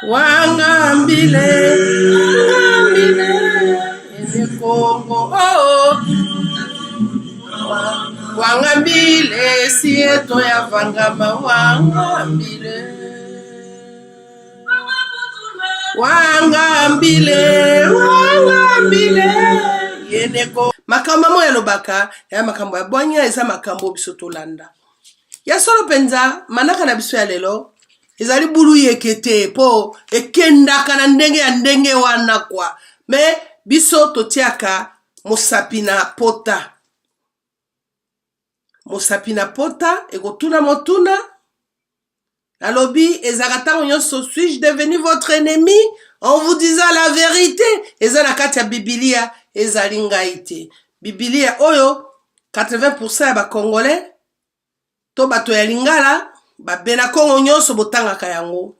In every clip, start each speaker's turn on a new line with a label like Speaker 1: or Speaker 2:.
Speaker 1: Wangambile Kongo Wangambile sieto ya vangama Wangambile yeneko makambo mo ya lobaka ya makambo ya bwanya eza makambo biso tolanda ya solo penza manaka na biso ya lelo ezali bulu yekete po ekendaka na ndenge wana kwa me biso totiaka mosapina pota ekotuna motuna alobi ezakatango nyonso suis-je devenu votre ennemi en vous disant la vérité eza na kati ya Biblia ezali ngai te Biblia oyo 80% ya bakongolais to bato ya lingala babena kongo nyonso botangaka yango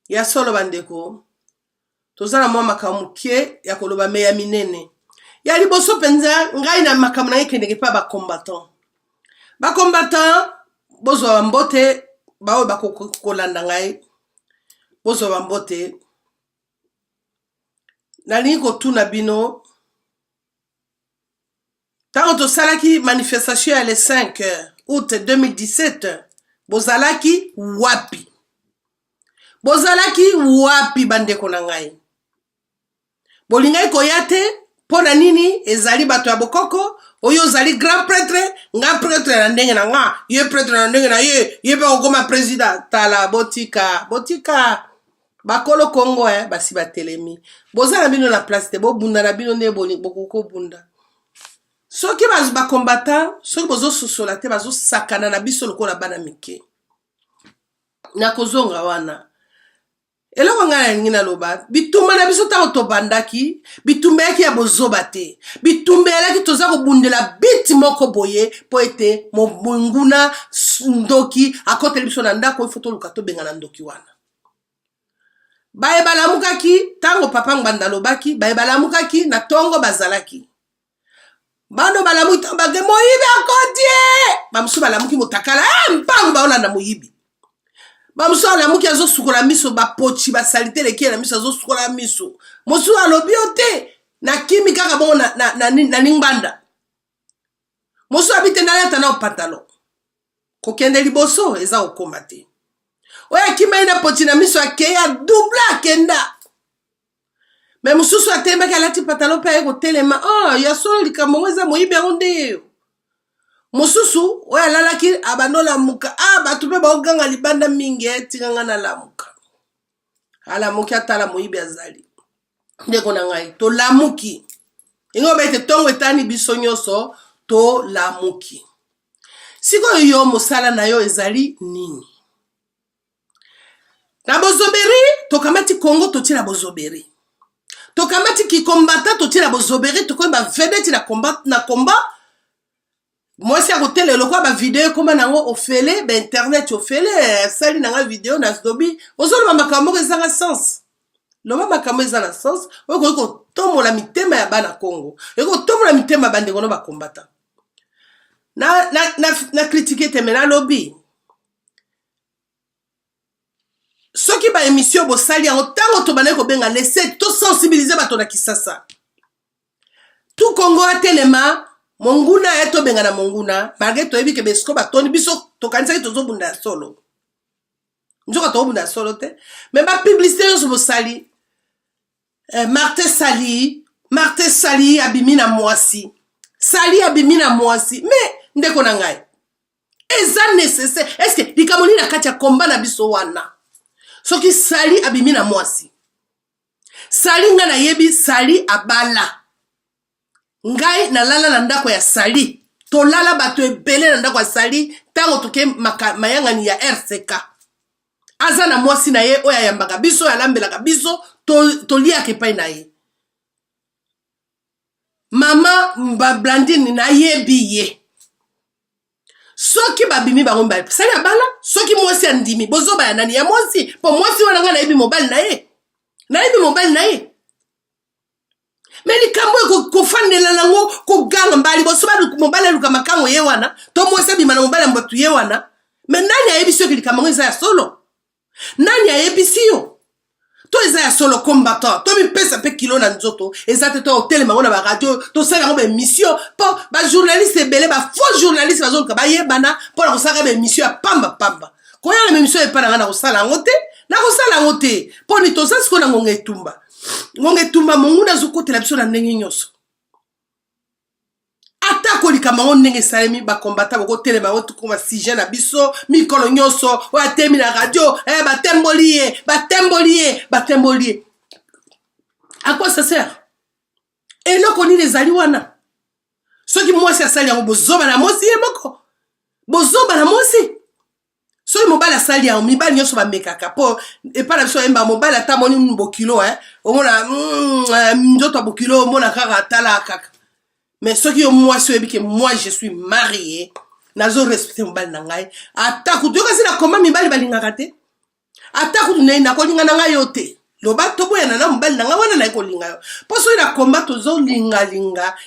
Speaker 1: ya solo bandeko tozala mwa makamukie ya koloba meya minene ya liboso penza ngai na makamu na ekendeke pa bakombatant bozwa bambote baoyo bakolanda ngai bozwa bambote nalingi kotuna bino tango tosalaki manifestation ya le 5 août 2017 bozalaki wapi bandeko na ngai bolingai koya te mpo na nini ezali bato ya bokoko oyo ozali grand prêtre nga prêtre na ndenge na nga ye prêtre na ndenge na ye pe kokoma président tala botika bakolo Kongo basi batelemi bozala bino na place te bobunda na bino nde bokoko bunda soki bakombatant soki bozososola te bazosakana na biso lokola bana mike na kozonga wana eloko ngai nalingi naloba bitumba na biso ntango tobandaki bitumba yaki ya bozoba te bitumba yalaki toza kobundela biti moko boye po ete monguna ndoki akoteli biso na ndako ifo toluka tobenga na ndoki wana baye balamukaki ntango papa ngbanda alobaki baye balamukaki na tongo bazalaki bano balamuki ntango bage moyibi akodie bamosusu balamuki motakala mpango baolanda moyibi bamosusu alamuki azosukola miso bapochi basalite leki na miso azosukola miso mosusu alobi yo te na kimi kaka bongo na ningbanda mosusu abite nalata na opatalo kokende liboso eza okoma te oyo akimai na pochi na miso akeya double akenda me mosusu atembaki alati patalo mpe aye kotelema ya solo likambo ngo eza moyibi yango nde mosusu oyo alalaki abandolamuka bato mpe baoganga libanda mingi tinganga na lamuka alamuki atala moyibi azali ndeko na ngai tolamuki ingo baite tongo etani biso nyonso tolamuki sikoyo yo mosala na yo ezali nini na bozoberi tokamati Kongo totina bozoberi tokamati kikombata totina bozoberi tokoyeba vedeti na combat mwasi ya kotele lokwa ba video koma nango ofele ba internet ofele sali nanga video na zobi ozoloba makambo ezanga sens loba makambo ezanga sens oko tomola mitema ya bana Kongo eko tomola mitema bandeko no bakombata na critiquer te mena lobby soki ba émission bo sali yango tango to bana ko benga laisser to sensibiliser bato na Kisasa tout Congo atelema monguna eto benga na monguna malgré to ebike besko batoni biso to kanisa to zobunda solo njoka to bunda solo te mais ba publicité yo bo sali Martin Sali abimi na mwasi mais ndeko na ngai eza nécessaire est-ce que likamoni na kati ya komba na biso wana soki Sali abimi na mwasi Sali nga na yebi Sali abala ngai na lala na ndako ya Sali to lala bato ebele na ndako ya Sali tango toke mayangani ya RCK Azana mwasi na ye oya yambaka biso ya lambelaka biso to liaka epai na ye. Mama Blandine na yebi ye. Soki babimi bango mbali sali abala soki mwasi andimi bozoba ya nani ya mwasi po mwasi wana nga na yebi mobali na ye. Na yebi mobali na ye. Meli kambo kofandela nango koganga mbali bosoba mobali luka makango ye wana to mwasi bima na mobali mbotu ye wana. Me nani ayebi soki likamango eza ya solo? Nani ayebi siyo? To eza ya solo combattant. To mi pesa pe kilo na nzoto. Eza te to hotel mango na ba radio. To sala ngo be mission. Po ba journaliste ebele ba faux journaliste bazoluka ba yebana po na kosala be mission ya pamba. Ko ya na mission e pa na kosala ngote. Na kosala ngote. Po ni to sa siko na ngonga etumba. Ngonga etumba monguna zokotela biso na ndenge nyonso. Ata ko likamango ndenge salemi ba combattant boko telema wotu ko sujet na biso mikolo nyonso wa temi na radio batembolie. À quoi ça sert? Et non koni les ali wana. Soki mwasi asali yango bozoba na mwasi ye moko. Bozoba na mwasi. Soki mobala asali yango mibali nyonso ba mekaka po e pa na biso emba mobala ata moni mbokilo omona njoto bokilo omona kaka tala kaka. Mais ce qui est moi, je suis marié, nazo respecté mon bal nangai. Ataku, tu vois, c'est la comment mi bal balingakate. Ataku, tu n'es na kolinga nangai yote. Loba tobo ya nana mbal nangai wana na kolinga yo. Parce que la combat tozo linga,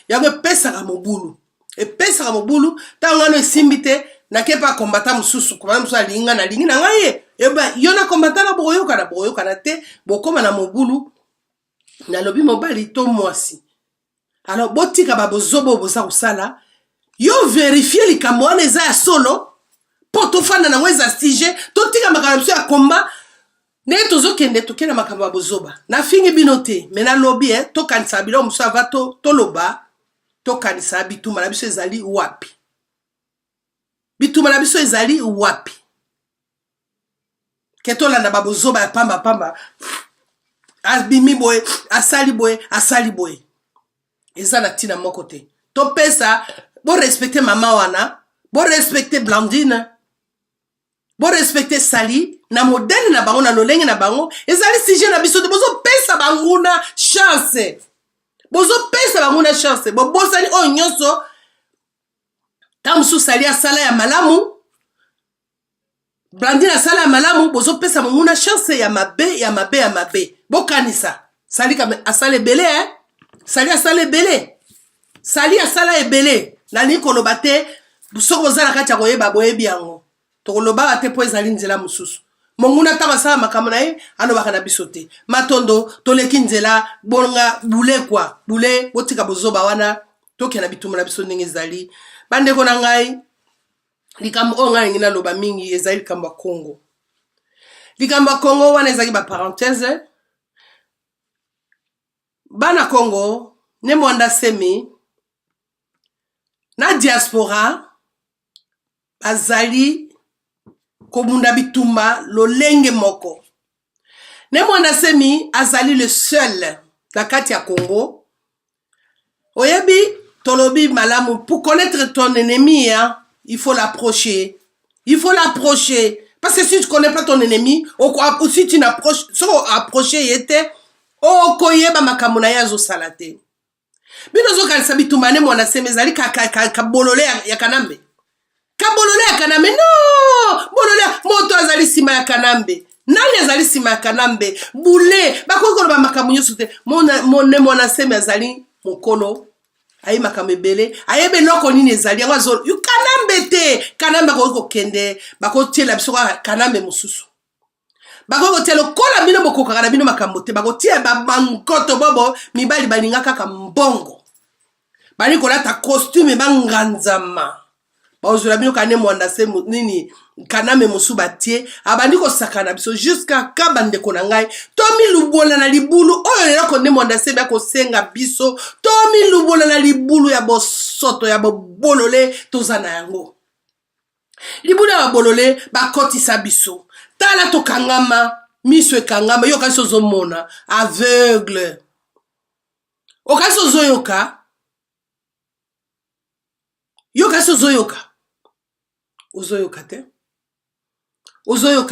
Speaker 1: yango pesa ka mobulu. E pesa ka mobulu, ta ngano simbite na kepa combattant mususu, kuma mususu linga na lingi nangai. E ba yona combattant na boyoka na te, bokoma na mobulu. Na lobi mobali to mwasi. Alors, botika babozobo boza usala, yo vérifier li kamwana eza ya solo, poto fana na weza stige, totika makambo ya komba, ne tozo kende tokena makambo babozoba. Na fingi binote, mena lobby to kanisa bilo musava to loba, to kanisa bituma na biso ezali wapi. Bituma na biso ezali wapi. Keto landa babozoba ya pamba. Asbimi boy, asali boy. Eza na tina moko te. To pesa, bo respecter mama wana, bo respecter Blandine, bo respecter Sali, na modèle na bango, na lolenge na bango, ezali sije na biso, bozo pesa banguna chance. Bo sali o nyonso, tamsu Sali asala ya malamu, Blandine asala ya malamu, bozo pesa banguna chance ya mabe. Bo kanisa, Sali kame asale bele, Sali asala ebele. Nani koloba te, soko bozala kati ya koyeba boyebi yango. Tokoloba te po ezali nzela mususu. Monguna ta basala makambo na ye, alobaka na biso te. Matondo, toleki nzela, bonga, bule kwa. Bule, botika bozoba wana, toke na bituma na biso ndenge ezali. Bandeko na ngai, likambo o ngai ngina loba mingi, ezali likambo ya Congo. Likambo ya Congo wana ezali ba parenthèse. Bana Congo, ne mwanda semi, na diaspora, bazali, komunda bitumba, lolenge moko. Ne mwanda semi, azali le seul, na kati ya Congo. Oyebi, tolobi malamu, pour connaître ton ennemi, hein, il faut l'approcher. Parce que si tu connais pas ton ennemi, ou si tu n'approches, si tu approches, o koyeba makambo na yazo salate. Bino zo kanisa bitumane mwana semezali ka bolole ya kanambe. Ka bolole ya kanambe no! Bolole moto azali sima ya kanambe. Nani azali sima ya kanambe? Bule, bakoko ba makambo nyoso te. Mwana seme azali mokolo. Ayi makambo ebele, ayebe loko nini ezali yango azolo. Yu kanambe te, kanambe ko kende, bako tiela biso kanambe mususu. Bako telo kola bino bokoka na bino makambo te bako tie ba mankoto bobo mibali balinga kaka mbongo bali kola ta costume banganzama bazula bino kane mwanda se nini kaname musuba tie abandi ko sakana biso jusqu'à kabande ko na ngai tomi lubola na libulu oyo lelo ko ne mwanda se ba ko senga biso tomi lubola na libulu ya bosoto ya bolole tozana yango libulu ya bolole ba kotisa biso tala to kangama, miso kangama, yo kaso zomona, aveugle. O kaso zoyoka, yo kaso zoyoka. Ozoyoka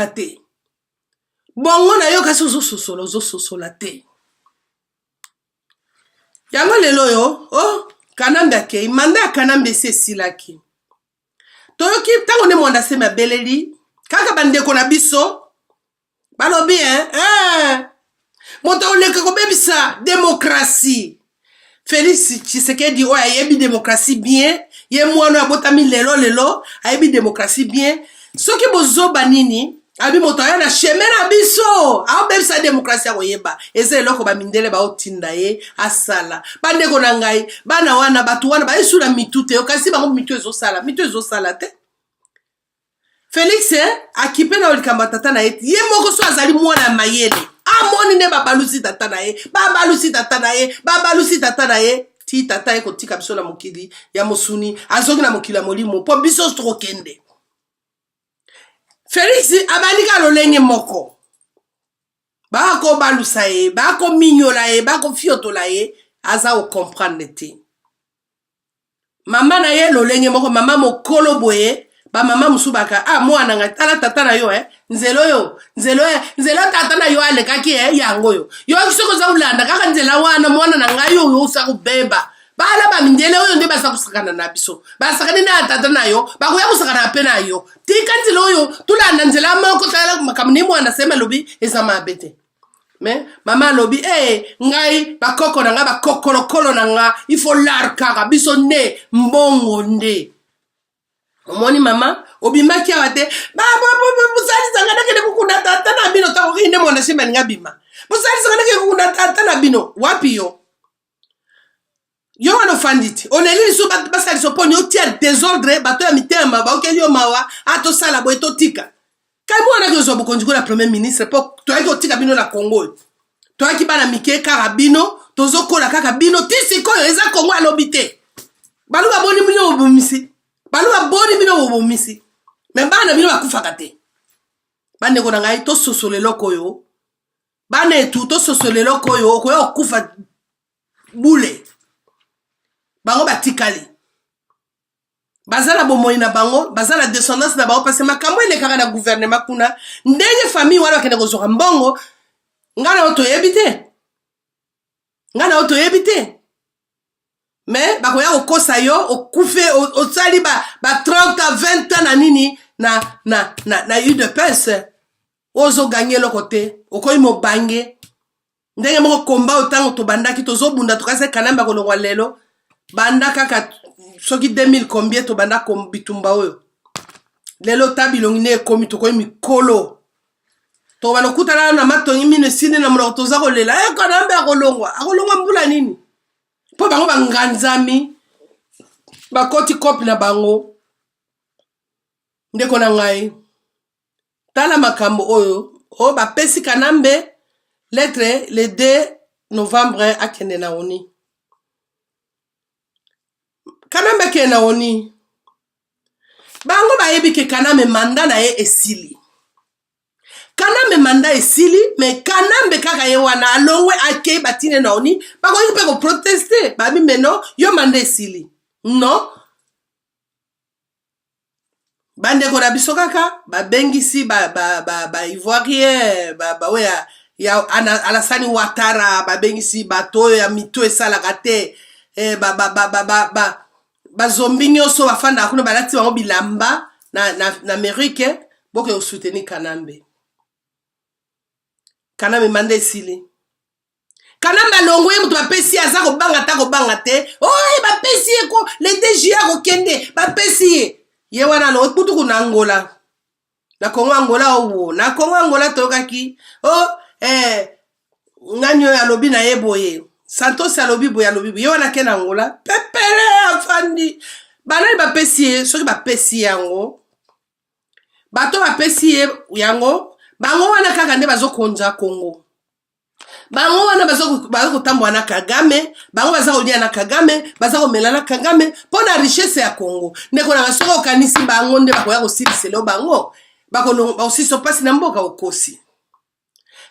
Speaker 1: te. bongo na yo kasi ozososola te. Yango lelo yo, oh, Kanambe akei, manda ya Kanambe esi esilaki. Toyoki, tango ne mwanda se mabeleli, kaka bandeko na biso, balobi, moto oleke kobebisa demokrasi. Félix Tshisekedi o ayebi demokrasi bien, ye mwana abotami lelo, ayebi demokrasi bien. Soki bozoba nini, abi moto aya na chemin na biso, aobebisa demokrasi akoyeba. Eze eloko ba mindele ba otinda ye, asala. Bandeko na ngai, bana wana, batu wana, ba esu na mitu te, okasi bango mitu ezosala te. Félix akipe na olikamba tata na ye, ye moko so azali mwana mayele. Amoni ne babalusi tata na ye, ti tata ye kotika biso na mokili ya mosuni, azoki na mokili ya molimo, po biso strokende. Félix abandika lolenge moko. Bako balusa ye, bako minyola ye, bako fiotola ye, aza o comprendre te. Mama na ye lolenge moko, mama mokolo boye, ba mama musubaka, mwana nga, tala tata na yo, nzelo tata na yo alekaki, yango yo. Yo kisoko za ulanda, kaka nzela wana, mwana na nga yo usa kubeba. Bala ba mindele oyo nde basa kusakana na biso. Basakani na tata na yo, bakuya kusakana ape na yo. Tika nzela oyo, tulanda nzela moko tala makamuni mwana sema lobi, ezama abete. Mama lobi, ngai, bakoko na nga, bakokolokolo na nga, ifo larkaka, biso ne, mbongo nde. Omoni mama, obimaki awate, busali sangana kene kukunda tata na bino, tako kinde mwana shema nga bima. Busali sangana kene kukunda tata na bino, wapi yo? Yo wano fanditi, oneli liso basali soponi, yo tia désordre, bato ya mitema, ba okeli yo mawa, ato sala bo eto tika. Kai mwana ke ozo bokonjiko la premier ministre, po toaki otika bino na Congo. Toaki bana mike kaka bino, tozo kola kaka bino, tisi koyo, eza Congo alobite. Baluga boni mino obumisi. Baluga boni bino obumisi. Membana bino bakufaka te. Bande kona ngai to sosolelo koyo. Bane etu to sosolelo koyo, koyo okufa bule. Bango batikali. Bazala bomoi na bango, bazala descendance na bango, parce que makambo elekaka na gouvernement kuna, ndenge famille wana bakende kozoka mbongo, ngana oto yebite. Mais bakoya okosa yo, okufe, osali ba 30 20 ans na nini, na UDPS, ozo gagner le côté, okoyi mo bange, ndenge moko komba otango to bandaki, tozo bunda tokase Kanambe kolongwa lelo, banda kaka, soki 2000 combien to banda bitumba oyo. Lelo tabi longine komi to koyi mikolo. To banokutana na matongi mine sine na mlo toza kolela, Kanambe akolongwa mbula nini? Po bango banganzami, bakoti kopi na bango, ndeko na ngai, tala makambo oyo, bapesi Kanambe, lettre, le 2 novembre akende na oni. Kanambe kende na oni. Bango bayebi ke Kanambe manda na ye esili. Kanambe manda esili, mais Kanambe kaka ye wana alongwe akei batine na oni, bako yi peko protester, babi meno, yo manda esili. Non. Bande kona biso kaka, bengisi, ivoirien, oya, ya Alassane Ouattara, bengisi, bato ya mito esala kate, zombi nyoso bafanda akuna balati bango bilamba na Amerike, boke yo soutenir Kanambe. Kanambe manda esili. Kanambe alongwe mutu bapesi aza kobanga ta kobanga te. Bapesi ye ko le DGA kokende, bapesi ye. Ye wana lo kutu kuna Angola. Na Kongo Angola owo. Na Kongo Angola tokaki. Nganyo ya lobi na yeboye. Santos ya lobi boya lobi. Ye wana kena Angola. Pepere afandi. Banani bapesi ye, soki bapesi yango. Bato bapesi ye yango. Bango wana kaka nde bazo konja Kongo. Bango wana bazo kotambwa na Kagame, bango bazo kolia na Kagame, bazo komela na Kagame, pona richesse ya Kongo. Ndeko na basoko kanisi bango nde bakoya kosiliselo bango. Bako osiso pasi na mboka okosi.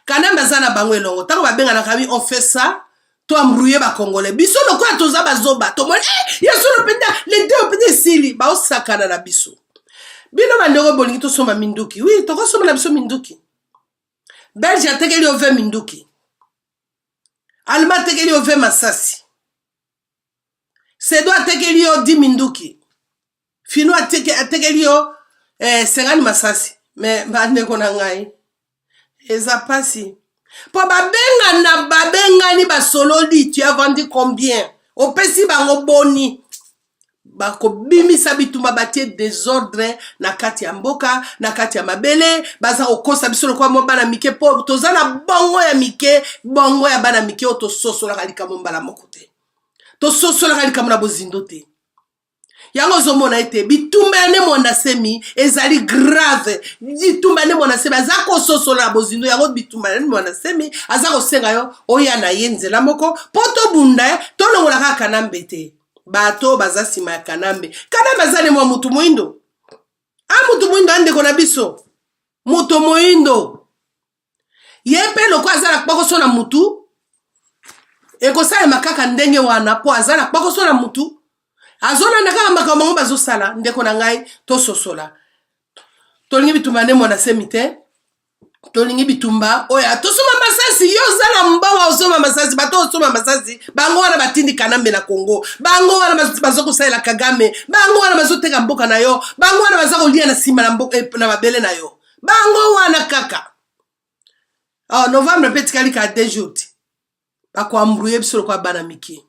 Speaker 1: Kanambe azana bango elongo. Tango babenga na kami on fait ça, to ambrouiller ba Congolais. Biso lokola toza bazoba, to moni yeso lopenda les deux opende sili, ba osakana na biso. Bino bandeko bolingi to soma minduki. Oui, toko soma na biso minduki. Belge atekeli ove minduki. Allemand atekeli ove masasi. Sedo atekeli yo 10 minduki. Fino atekeli yo 50 masasi. Mais bande kona ngai. Eza pasi. Po babenga ni basololi, tu as vendu combien? Opesi bango boni. Bako bimisa bitumba batie désordre na kati ya mboka, na kati ya mabele, baza okosa biso lokwa mo bana mike po toza na bongo ya mike, bongo ya bana mike oto sosola kalika mbala moko te. To sosola kalika mona bozindo te. Yango zomona ete bitumba ya nemo na semi ezali grave. Bitumba ya nemo na semi azako sosola bozindo yango bitumba ya nemo na semi azako senga yo oya na yenzela moko poto bunda to longola kaka na mbete. Bato baza sima ya kanambe. Kanambe azane mwa mutu muindo. Mutu muindo ande kona biso. Mutu muindo. Yepe loko azala kpako so na mutu. Eko sale makaka ndenge wana po azala kpako so na mutu. Azona nakaka makamango bazo sala. Ndeko na ngai to sosola. Tolingi bitumba ne mwana semite. Tolingi bitumba oya tosoma masasi yo zala mbawa osoma masasi bato osoma masasi bango wana batindi kanambe na Congo bango wana bazoko saela Kagame bango wana bazoteka mboka na yo bango wana bazako lia na sima na mboka na mabele na yo bango wana kaka novembre petikali ka 2 jours bako ambrouiller biso kwa bana miki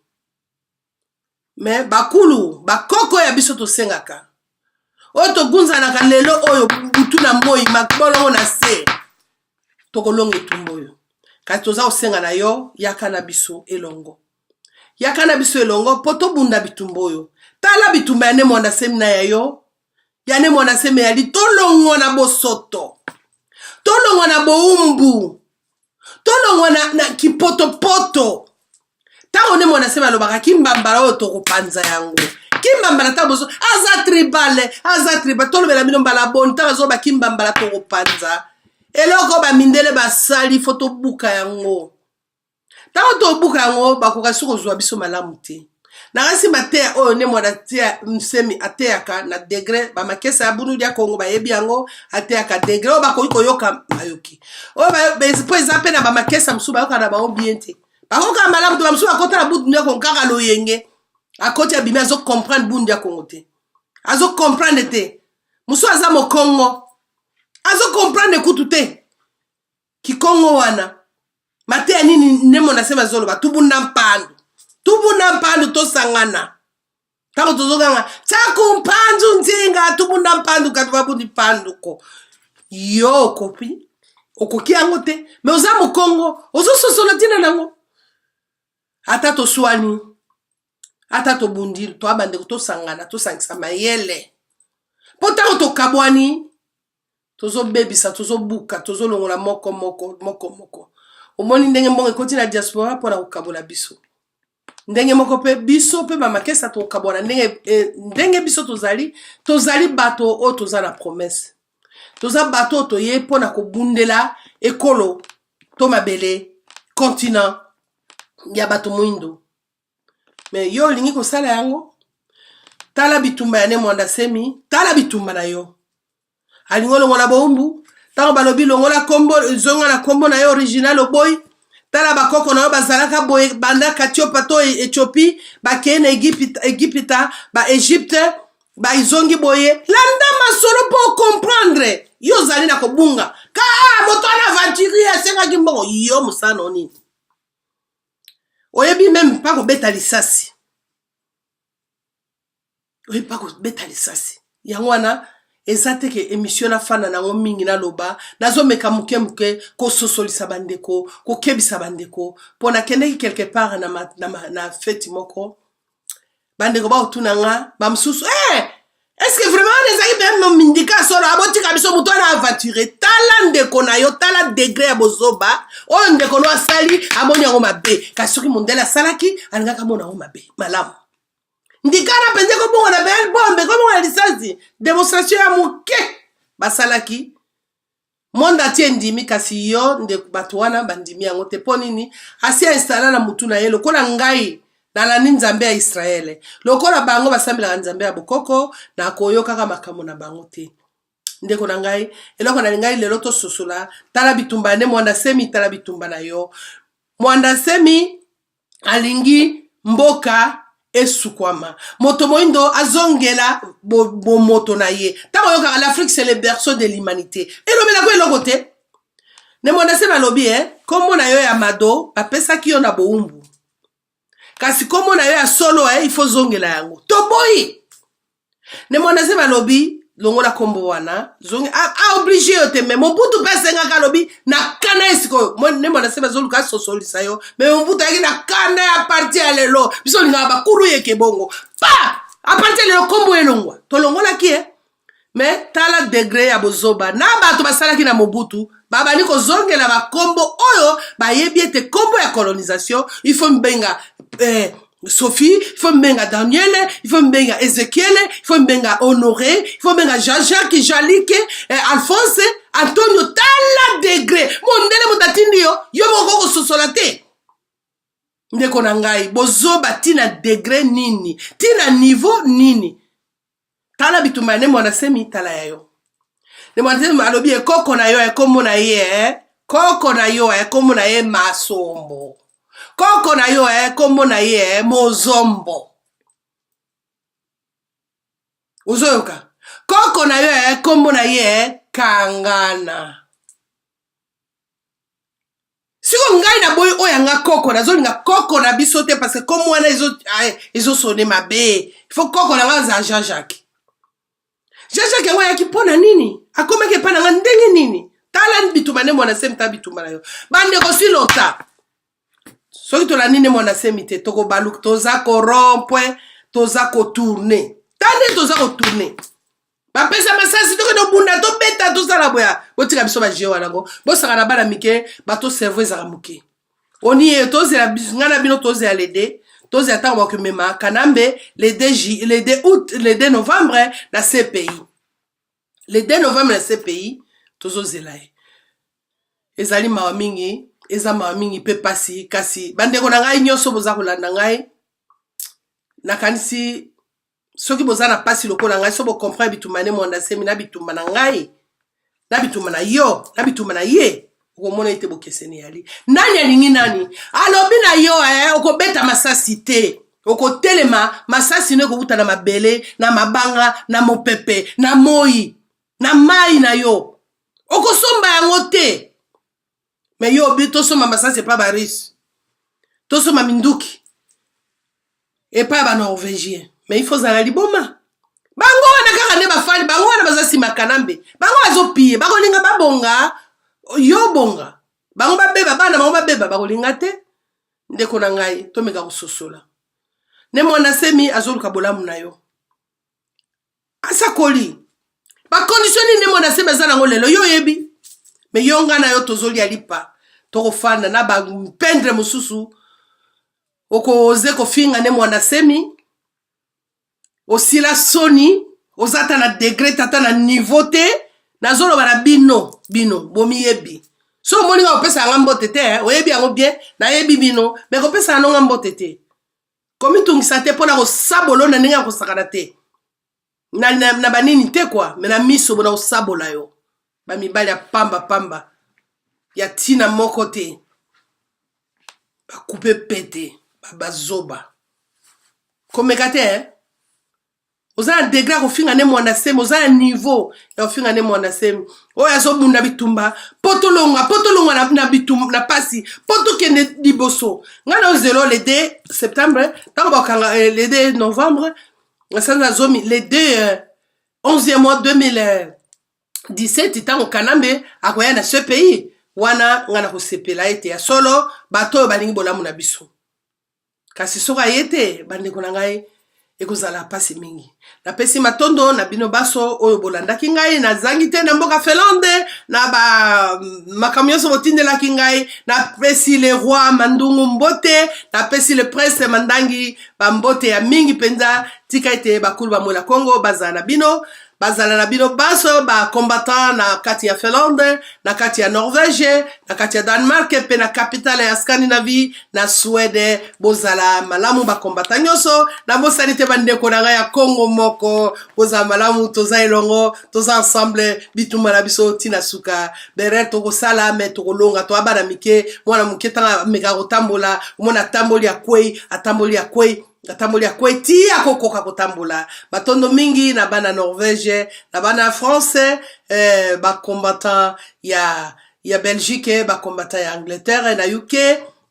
Speaker 1: mais bakulu bakoko ya biso to sengaka oto gunza na kalelo oyo butu na moi makbolongo na se tokolonge tumboyo kati toza osenga na yo yaka na biso elongo poto bunda bitumboyo tala bitumba yane mwana semina ya yo yane mwana seme ya li tolongo na bosoto tolongo na boumbu tolongo na kipoto ta one mwana seme alobaka kimbambala oyo tokopanza yango kimbambala ta boso aza tribal tolobela bino mbala boni ta bazoba kimbambala tokopanza eloko ba mindele basali foto buka yango. Tango to buka yango bakoka suko zwa biso malamu te. Nakasi matea oyo ne mwana tia msemi ateaka na degré ba makesa ya bunu dia Kongo ba yebi yango ateaka degré o bako yoka mayoki. O ba po exemple na ba makesa msuba yoka na ba obiente. Bakoka malamu to ba msuba kota na butu dia Kongo kaka loyenge. Akoti ya bimi azo comprendre bunu dia Kongo te. Azo comprendre te. Musu aza mo Kongo. Azo comprendre kutu te. Kikongo wana. Matea nini nemo nasema zolo ba tubunda mpandu to sangana. Tako tozoganga. Chaku mpandu nzinga tubunda mpandu katubabundi pandu ko. Yo kopi. Okoki yango te. Me oza mo Kongo. Ozo sosola tina nango. Ata to swani. Ata to bundil. To abande to sangana. To sangisa mayele. Potako to kabwani. Tozo bebisa, tozo buka, tozo longola moko. Omoni ndenge mbonge koti na diaspora pona ukabola biso. Ndenge moko pe biso pe ba makesa to ukabola ndenge biso tozali bato o toza na promesse. Toza bato to ye pona ko bundela ekolo to mabele continent ya bato muindo. Mais yo lingi ko sala yango. Tala bitumba ya ne mwanda semi, tala bitumba na yo. Alingolo ngona bombu tango balobi longola kombo zonga na kombo na yo original oboy tala bakoko na yo bazalaka boy banda katiopa to Ethiopie bakene Egypta ba Egypte ba izongi boye landa masolo po comprendre yo zali na kobunga ka moto na aventurier senga kimbongo yo musana oni oyebi même pas ko beta lisasi oyebi pas ko beta lisasi yangwana ezate ke émission na fana na ngomingi na loba nazo meka muke ko sosolisa bandeko ko kebisa bandeko pona kende quelque part na fête moko bandeko ba otunanga ba msusu est-ce que vraiment les aïe même mindika solo aboti kabiso muto na aventure tala ndeko na yo tala degré ya bozoba o ndeko no asali amoni yango mabe kasuki mundela salaki alingaka mona yango mabe malamu ndikana penze ko bongo na bel bombe ko bongo na lisansi démonstration ya muke basalaki monde atie ndimi kasi yo nde bato wana bandimi yango te po nini asi installa na mutu na ye lokola ngai na la nzambe ya Israele lokola bango basambela nzambe ya bokoko na koyo kaka makambo na bango te ndeko na ngai eloko na ngai lelo to sosola tala bitumba ne mwanda semi tala bitumba na yo mwanda semi alingi mboka esukwama moto moindo azongela moto na ye tango yoka l'Afrique c'est le berceau de l'humanité elobela ko eloko te ne mwanda semi alobi kombo na yo ya mado bapesaki yo na boumbu kasi kombo na yo ya solo il faut zongela yango toboyi ne mwanda semi alobi longola kombo wana zongi obligé yo te mais Mobutu pesenga kalobi na kana esiko ne mwanda semi zoluka sosolisa yo mais Mobutu yaki na kana ya parti ya lelo biso linga bakuru yeke bongo pa a parti ya lelo kombo elongwa tolongola ki mais tala degré ya bozoba na bato basalaki na Mobutu babani kozongela bakombo oyo bayebi ete kombo ya colonisation il faut mbenga Sophie, il faut mbenga Daniel, il faut mbenga Ezekiel, il faut mbenga Honoré, il faut mbenga Jean-Jacques, Jalike, Alphonse, Antonio, tala degré. Mondele mutatindi yo moko sosolate. Ndeko na ngai, bozoba tina degré nini, tina niveau nini. Tala bituma ne mwana semi tala yayo. Ne mwana semi alobi koko na yo kombo na ye, koko na yo kombo na ye masombo. Koko na yo kombo na ye mozombo. Uzoyoka. Koko na yo kombo na ye kangana. Siko ngai na boy oyanga koko na zolinga koko na bisote parce que comme wana izo sonné mabe. Il faut koko na nga Jean-Jacques. Jean-Jacques yango yaki pona nini? Akomeke pa na nga ndenge nini? Tala bituma ne mwana semta bituma na yo. Bande ko si lota. Soki to la nini mwana semite toko baluk toza ko rompwe toza ko tourner tande toza ko tourner ba pesa masasi toko no bunda to beta to sala boya botika biso ba jewa nango bosaka na bana mike ba to cerveau ezaka muke oni e to zela ngana bino to zela lede to zela tango ba kumema kanambe le 2 août le 2 novembre na CPI le 2 novembre na CPI tozo zela ezali mawa mingi eza mawa mingi pe pasi kasi bandeko na ngai nyoso boza kolanda ngai nakanisi soki boza na pasi lokola ngai so bo comprendre bituma ne mwanda semi na bituma na ngai na bituma na yo na bituma na ye okomona ite bokeseni yali nani alingi nani alobi na yo okobeta masasi te okotelema masasi ne kobuta na mabele na mabanga na mopepe na moi na mai na yo okosomba yango te. Mais yo obi tosoma masasi pa baris. Tosoma minduki. Et pas ba norvégien. Mais il faut zala liboma. Bango wana kaka ne bafali, bango wana bazasi makanambe. Bango azopiye, bango linga babonga, yo bonga. Bango babeba bana, bango babeba bango linga te. Ndeko na ngai, to meka kososola. Ne mwana semi azoluka bolamu na yo. Asa koli. Ba conditioni ne mwana semi azana ngolelo yo yebi. Mais yonga na yo tozoli alipa toko fanda na ba pendre mususu oko oze ko finga ne mwana semi osila soni ozata na degré tata na niveau te na zolo bara bino bomi yebi so moni nga opesa nga mbote te oyebi yango bien na yebi bino mais ko pesa nga mbote te komi tungisa te pona ko sabolo na ninga ko sakana te na banini te kwa mais na miso bona osabola yo ba mibali ya pamba ya tina moko te ba coupe pete ba zoba komeka te ozana degré ko finga ne mwana semi ozana niveau ya finga ne mwana semi oya so bunda bitumba potolonga na bitumba na pasi poto kende liboso ngana ozelo le 2 septembre tango bakanga le 2 novembre sanza zomi le 2 11e mois 2017 tango kanambe akoya na ce pays wana ngana ko sepela ete ya solo bato balingi bolamu na biso kasi soka yete bandeko na ngai ekozala pasi mingi na pesi matondo na bino baso oyo bolandaki ngai na zangi te na mboka Finlande na ba makamyoso botindela kingai na pesi le roi mandungu mbote na pesi le prince mandangi ba mbote ya mingi penza tika ete bakulu ba mola Kongo bazana bino bazala na bino baso ba combattant na kati ya Finlande, na kati ya Norvège, na kati ya Danemark pe na capitale ya Scandinavie na Suède bozala malamu ba combattant nyonso na bosanite bandeko na ya Congo moko bozala malamu toza elongo toza ensemble bitumba na biso tina suka bere toko sala me toko longa to abana mike mwana muke tanga meka kotambola mwana tamboli ya kwei atamboli ya kwei atamboli ya kweti akokoka kotambola batondo mingi na bana Norvège na bana France ba combattant ya Belgique ba combattant ya Angleterre na UK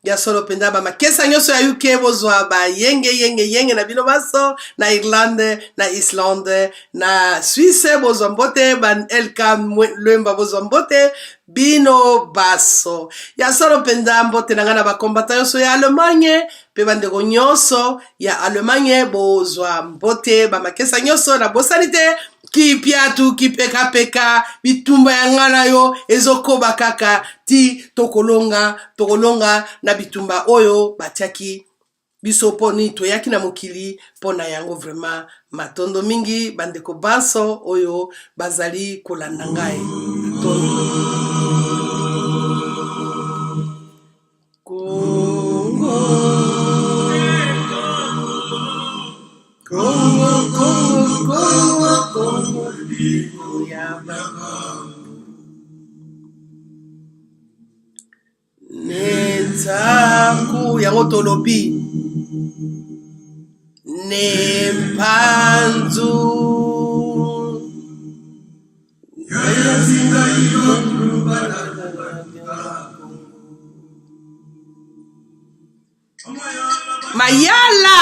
Speaker 1: ya solo penda ba makesa nyonso ya UK bozwa ba yenge na bino baso na Irlande na Islande na Suisse bozwa mbote ban LK Lemba bozwa mbote bino baso ya solo penda mbote na ngana ba combattant nyonso ya Allemagne pe bandeko nyonso ya Allemagne bozwa mbote ba makesa nyonso na bosanite kipiatu kipeka bitumba ya ngana yo ezokoba kaka ti tokolonga na bitumba oyo batiaki biso poni toyaki na mokili pona yango vraiment matondo mingi bandeko baso oyo bazali kolanda ngai Netaku yango tolobi nempanzu mayala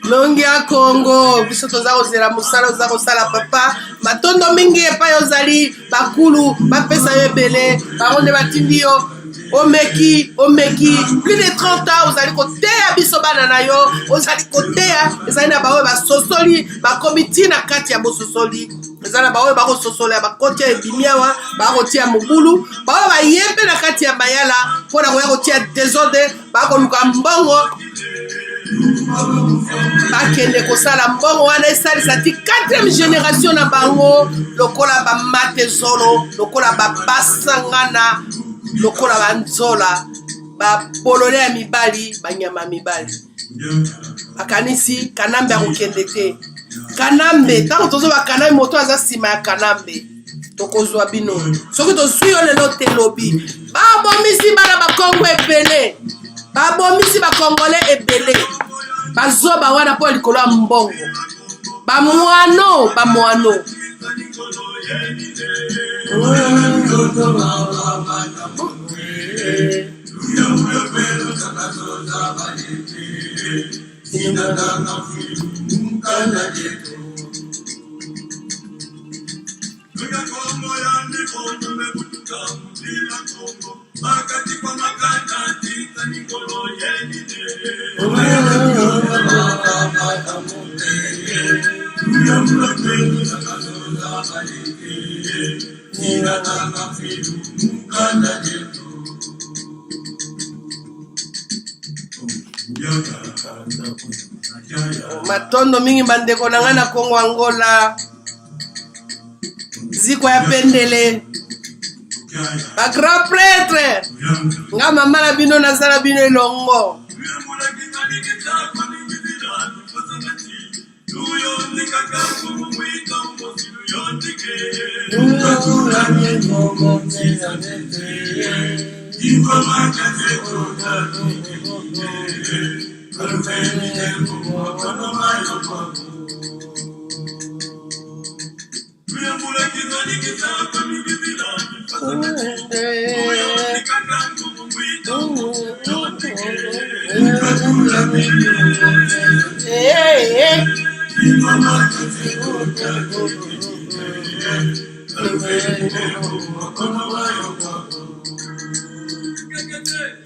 Speaker 1: Longia Congo biso toza kozela musala oza kosala papa matondo mingi epai ozali bakulu bapesa yo ebele baronde batindi yo omeki plus de 30 ans ozali koteya biso bana na yo ozali koteya ezali na baoyo basosoli bakomiti na kati ya bososoli ezali na baoyo bakososola bakoti ya ebimiawa bakotia mobulu baoyo bayembe na kati ya mayala mpona koya kotia desordre bakoluka mbongo bakende kosala mbongo wana esalisa ti 4e génération na bango lokola bamate zolo lokola babasangana lokola banzola bapolole ya mibali banyama mibali akanisi kanambe akokende te kanambe ntango tozoba kanambe moto aza nsima ya kanambe tokozwa bino soki tozwi yo lelo te lobi babomisi bana bakongo ebele babomisi bakongole ebele bazoba wana mpo likolo ya mbongo bamwano matondo mingi bandeko na nga na Kongo Angola ziko ya pendele ba grand prêtre nga mama na bino nazala bino elongo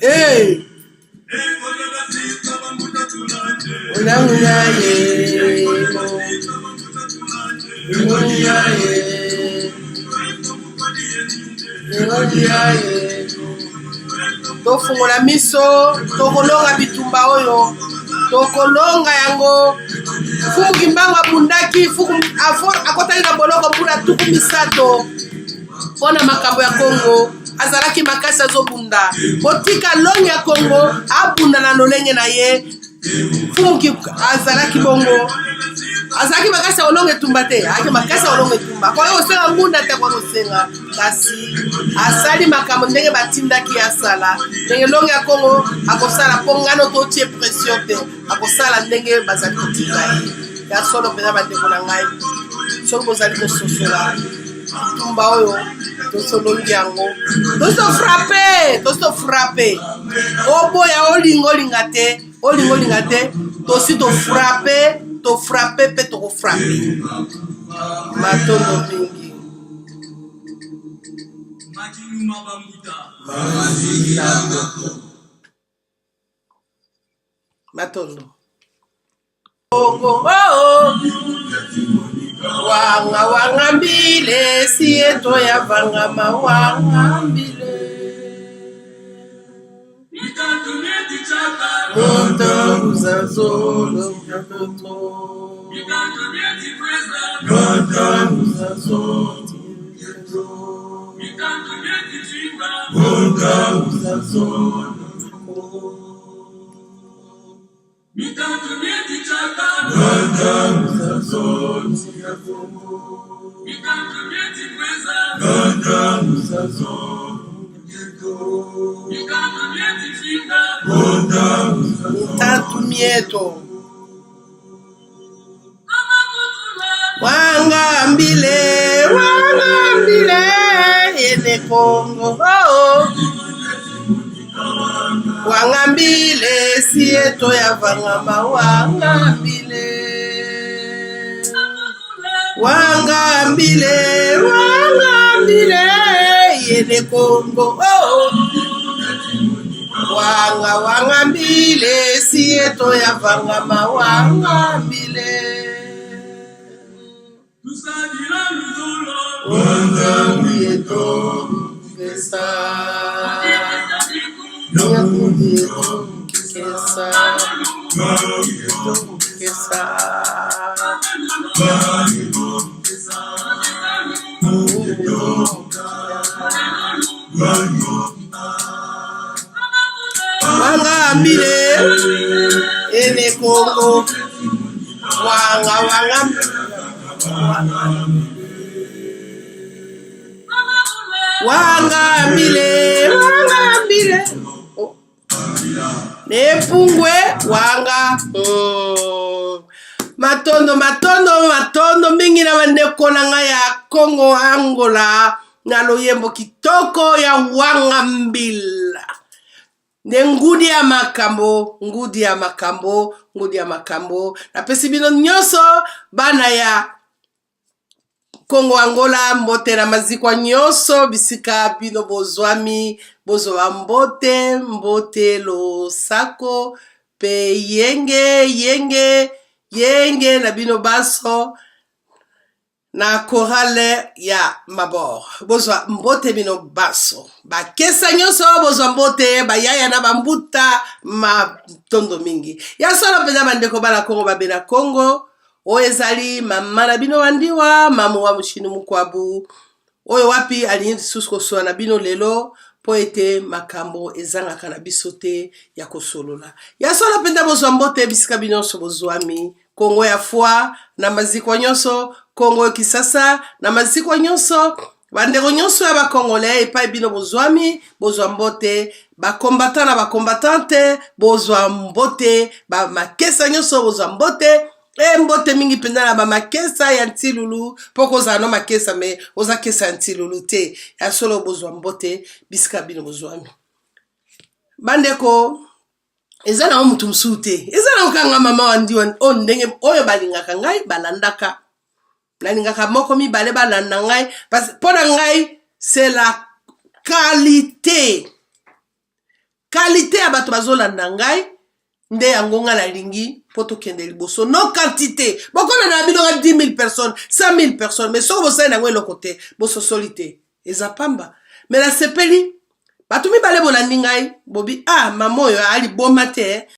Speaker 1: Hey. Tofungola miso, tokolonga bitumba oyo, tokolonga yango. Fumu kimbangwa bundaki, fumu akotali na boloko mpuna tuku misato. Pona makambo ya Kongo, azalaki makasi azobunda. Botika longi ya Kongo, abunda na lolenge na ye. Fumu ki azalaki bongo. Azalaki makasi olonge tumba te, aki makasi olonge tumba. Kwa hiyo osenga ngunda te kwa osenga. Kasi asali makambo ndenge batindaki asala. Ndenge longi ya Kongo, akosala pongano totie pression te. Akosala ndenge bazali kotika. Ya solo pena bandeko na ngai. Solo bozali kososola. Tumba oyo tosolongi yango. Toso frappe. Oboya olingolinga te. Olingolinga te. Tosi to frappe pe to frappe. Matondo mingi. Matondo. Wanga mbile sieto ya vangama wanga mbile. Moto uzazolo mtoto. Moto uzazolo. Moto uzazolo. Tatu mieto wanga mbile ene Kongo wanga mbile sieto ya vangama wanga mbile ene Kongo wanga mbile sieto ya vangama wanga mbile wanga mbieto kesa wanga mbile ene Kongo wanga mbile nepungwe wanga matondo mingi na bandeko na ngai ya Kongo Angola na loyembo kitoko ya wanga mbila ne ngudi ya makambo na pesi bino nyonso bana ya Kongo Angola mbote na mazikwa nyonso bisika bino bozwami bozwa mbote lo sako pe yenge na bino baso na korale ya mabor bozwa mbote bino baso bakesa nyonso bozwa mbote bayaya na bambuta matondo mingi ya solo peza bandeko bana Kongo babena Kongo oyo ezali mama na bino wandiwa mamu wa mushinu mukwabu oyo wapi ali susu kosola na bino lelo po ete makambo ezangaka na biso te ya kosolola ya solo penda bozwa mbote bisika binonso bozwami Kongo ya fwa na mazikwa nyonso Kongo Kisasa na mazikwa nyonso bandeko nyonso ya bakongole epai bino bozwami bozwa mbote bakombata na bakombatante bozwa mbote makesa nyonso bozwa mbote mbote mingi penda na bamakesa ya ntilulu po kozala no makesa me oza kesa ya ntilulu te ya solo bozwa mbote bisika bino bozwami bandeko eza na mutu mosusu te eza na okanga mama wandi o ndenge oyo balingaka ngai balandaka nalingaka moko mibale balanda ngai mpo na ngai c'est la qualité ya bato bazolanda ngai nde yango nga nalingi po tokende liboso no quantité bokolanda na bino 10 000 personnes 100 000 personnes mais soko bosali nango eloko te bososoli te eza pamba mais nasepeli bato mibale bolandi ngai bobi mama oyo aliboma te